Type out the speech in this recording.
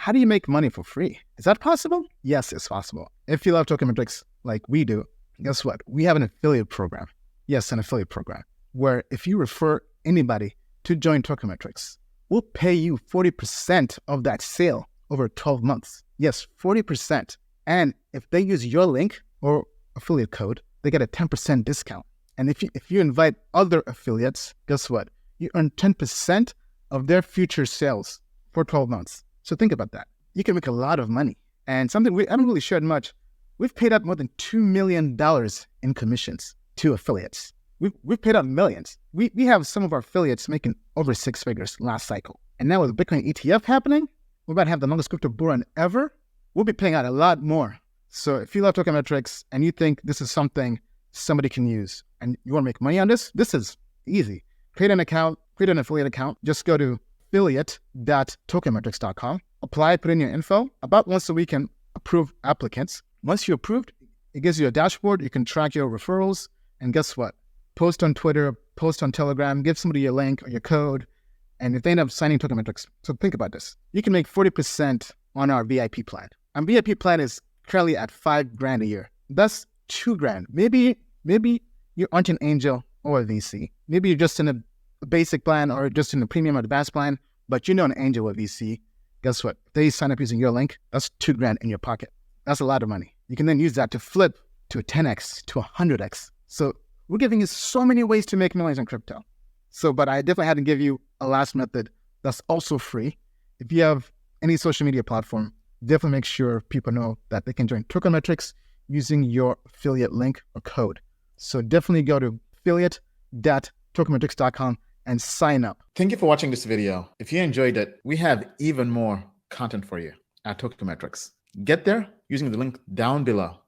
how do you make money for free? Is that possible? Yes, it's possible. If you love Token Metrics like we do, guess what? We have an affiliate program. Yes, an affiliate program where if you refer anybody to join Token Metrics, we'll pay you 40% of that sale over 12 months. Yes, 40%. And if they use your link or affiliate code, they get a 10% discount. And if you invite other affiliates, guess what? You earn 10% of their future sales for 12 months. So think about that. You can make a lot of money. And something we haven't really shared much, we've paid out more than $2 million in commissions to affiliates. We've paid out millions. We have some of our affiliates making over 6 figures last cycle. And now with Bitcoin ETF happening, we're about to have the longest crypto bull run ever. We'll be paying out a lot more. So if you love Token Metrics and you think this is something somebody can use and you want to make money on this is easy. Create an account, create an affiliate account. Just go to affiliate.tokenmetrics.com. Apply, put in your info. About once a week and approve applicants. Once you're approved, it gives you a dashboard. You can track your referrals. And guess what? Post on Twitter, post on Telegram, give somebody your link or your code. And if they end up signing Token Metrics, so think about this. You can make 40% on our VIP plan. Our VIP plan is currently at $5,000 a year. That's $2,000. Maybe you aren't an angel or a VC. Maybe you're just in a basic plan or just in a premium or advanced plan, but you know an angel or VC. Guess what? If they sign up using your link, that's $2,000 in your pocket. That's a lot of money. You can then use that to flip to a 10x, to a 100x. So we're giving you so many ways to make millions in crypto. But I definitely had to give you a last method that's also free. If you have any social media platform, definitely make sure people know that they can join Token Metrics using your affiliate link or code. So definitely go to affiliate.tokenmetrics.com and sign up. Thank you for watching this video. If you enjoyed it, we have even more content for you at Token Metrics. Get there using the link down below.